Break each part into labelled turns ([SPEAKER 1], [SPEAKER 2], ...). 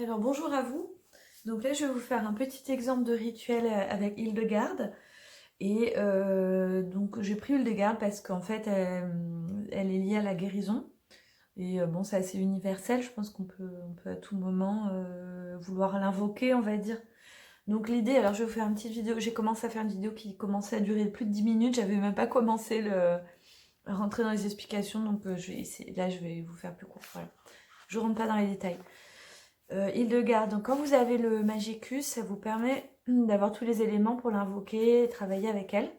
[SPEAKER 1] Alors bonjour à vous. Donc là je vais vous faire un petit exemple de rituel avec Hildegarde. Et donc j'ai pris Hildegarde parce qu'en fait elle est liée à la guérison. Et bon, c'est assez universel, je pense qu'on peut à tout moment vouloir l'invoquer, on va dire. Donc l'idée, alors je vais vous faire une petite vidéo, j'ai commencé à faire une vidéo qui commençait à durer plus de 10 minutes, j'avais même pas commencé à rentrer dans les explications, donc là je vais vous faire plus court, voilà. Je rentre pas dans les détails. Hildegarde, donc quand vous avez le Magicus, ça vous permet d'avoir tous les éléments pour l'invoquer et travailler avec elle.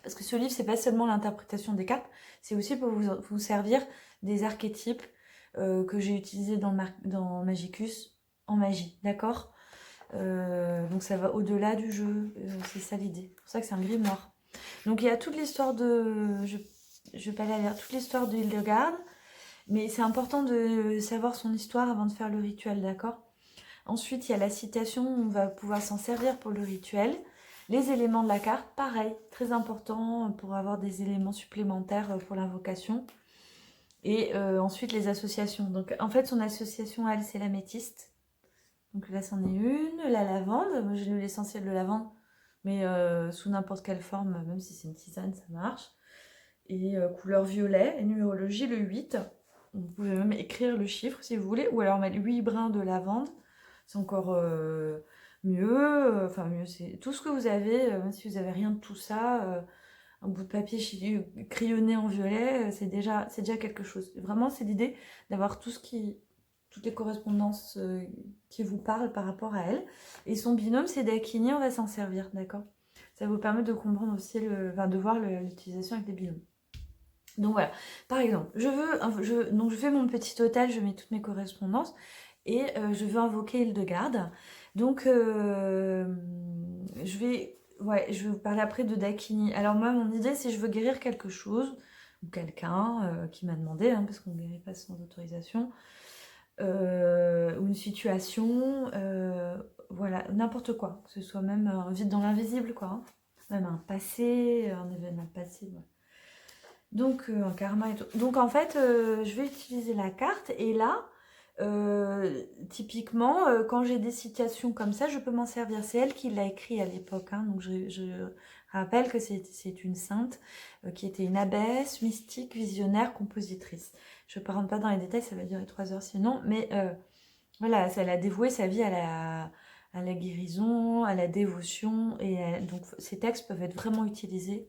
[SPEAKER 1] Parce que ce livre, c'est pas seulement l'interprétation des cartes, c'est aussi pour vous servir des archétypes que j'ai utilisés dans Magicus en magie, d'accord. Donc ça va au-delà du jeu, c'est ça l'idée. C'est pour ça que c'est un grimoire. Donc il y a toute l'histoire de... Je vais pas la lire, toute l'histoire de Hildegarde. Mais c'est important de savoir son histoire avant de faire le rituel, d'accord? Ensuite, il y a la citation, on va pouvoir s'en servir pour le rituel. Les éléments de la carte, pareil, très important pour avoir des éléments supplémentaires pour l'invocation. Et ensuite, les associations. Donc, en fait, son association, elle, c'est l'améthyste. Donc là, c'en est une. La lavande, moi, j'ai lu l'essentiel de lavande, mais sous n'importe quelle forme, même si c'est une tisane, ça marche. Et couleur violet, et numérologie, le 8. Vous pouvez même écrire le chiffre si vous voulez, ou alors mettre 8 brins de lavande, c'est encore mieux. Enfin, mieux, c'est tout ce que vous avez, même si vous n'avez rien de tout ça, un bout de papier crayonné en violet, c'est déjà quelque chose. Vraiment, c'est l'idée d'avoir toutes les correspondances qui vous parlent par rapport à elle. Et son binôme, c'est Dakini, on va s'en servir, d'accord? Ça vous permet de comprendre aussi, de voir l'utilisation avec les binômes. Donc voilà, par exemple, donc je fais mon petit total, je mets toutes mes correspondances et je veux invoquer Hildegarde. Donc je vais vous parler après de Dakini. Alors moi, mon idée, c'est je veux guérir quelque chose ou quelqu'un qui m'a demandé, parce qu'on ne guérit pas sans autorisation, ou une situation, voilà, n'importe quoi, que ce soit même un vide dans l'invisible, quoi, hein. Même un passé, un événement passé, voilà. Donc, un karma et tout. Donc, en fait, je vais utiliser la carte. Et là, typiquement, quand j'ai des situations comme ça, je peux m'en servir. C'est elle qui l'a écrit à l'époque, hein. Donc, je rappelle que c'est une sainte qui était une abbesse, mystique, visionnaire, compositrice. Je ne rentre pas dans les détails, ça va durer 3 heures sinon. Mais voilà, elle a dévoué sa vie à la guérison, à la dévotion. Et donc, ces textes peuvent être vraiment utilisés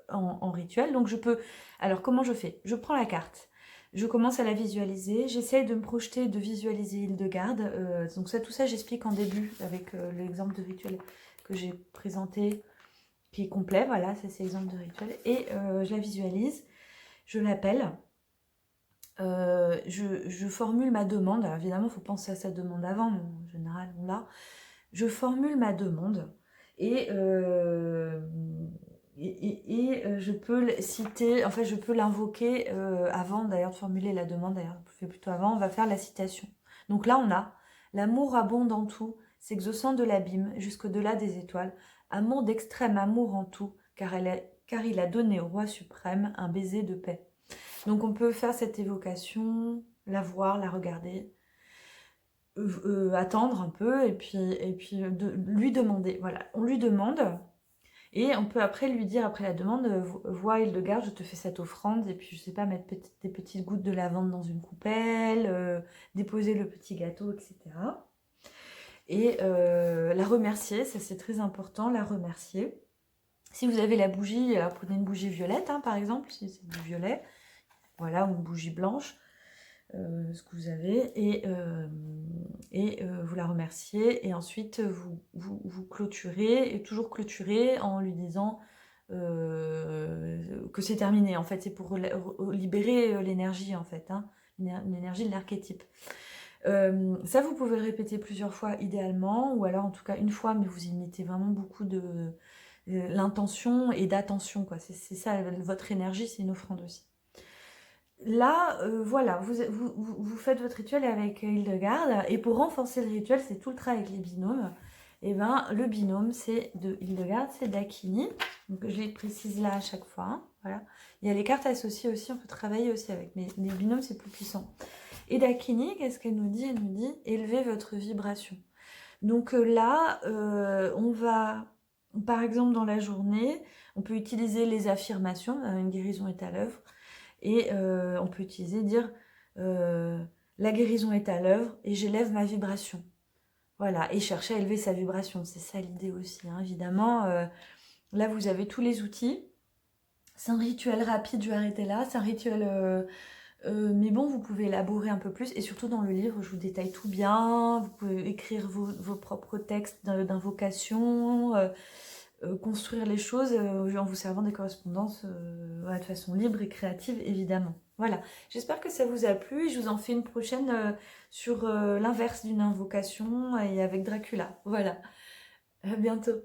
[SPEAKER 1] en rituel. Donc je peux... Alors comment je fais? Je prends la carte, je commence à la visualiser, j'essaye de me projeter, de visualiser Hildegarde. Donc tout ça j'explique en début avec l'exemple de rituel que j'ai présenté, qui est complet. Voilà, ça c'est l'exemple de rituel. Et je la visualise, je l'appelle. Je formule ma demande. Alors évidemment, il faut penser à sa demande avant, mais en général, on l'a. Je formule ma demande et je peux citer, en fait, je peux l'invoquer avant d'ailleurs de formuler la demande. D'ailleurs, je fais plutôt avant. On va faire la citation. Donc là, on a l'amour abonde en tout, s'exaucant de l'abîme jusqu'au-delà des étoiles. Amour d'extrême amour en tout, car il a donné au roi suprême un baiser de paix. Donc on peut faire cette évocation, la voir, la regarder, attendre un peu et puis lui demander. Voilà, on lui demande et on peut après lui dire, après la demande, vois Hildegarde, je te fais cette offrande et puis je sais pas, mettre des petites gouttes de lavande dans une coupelle, déposer le petit gâteau, etc. Et la remercier, ça c'est très important, la remercier. Si vous avez la bougie, prenez une bougie violette, par exemple, si c'est du violet, voilà, ou une bougie blanche, ce que vous avez, et vous la remerciez, et ensuite vous clôturez, et toujours clôturer en lui disant que c'est terminé. En fait, c'est pour libérer l'énergie, en fait, l'énergie de l'archétype. Ça, vous pouvez le répéter plusieurs fois idéalement, ou alors en tout cas une fois, mais vous y mettez vraiment beaucoup de l'intention et d'attention, quoi. C'est ça, votre énergie, c'est une offrande aussi. Là, voilà, vous faites votre rituel avec Hildegarde, et pour renforcer le rituel, c'est tout le travail avec les binômes. Et ben, le binôme, c'est de Hildegarde, c'est Dakini. Donc, je les précise là à chaque fois, hein, voilà. Il y a les cartes associées aussi, on peut travailler aussi avec, mais les binômes, c'est plus puissant. Et Dakini, qu'est-ce qu'elle nous dit? Elle nous dit, élevez élever votre vibration. Donc là, on va, par exemple dans la journée, on peut utiliser les affirmations, une guérison est à l'œuvre, et on peut utiliser, dire la guérison est à l'œuvre et j'élève ma vibration. Voilà, et chercher à élever sa vibration, c'est ça l'idée aussi, hein, évidemment. Là, vous avez tous les outils. C'est un rituel rapide, je vais arrêter là. C'est un rituel, mais bon, vous pouvez élaborer un peu plus. Et surtout dans le livre, je vous détaille tout bien. Vous pouvez écrire vos propres textes d'invocation, construire les choses en vous servant des correspondances voilà, de façon libre et créative, évidemment. Voilà, j'espère que ça vous a plu et je vous en fais une prochaine sur l'inverse d'une invocation et avec Dracula. Voilà, à bientôt.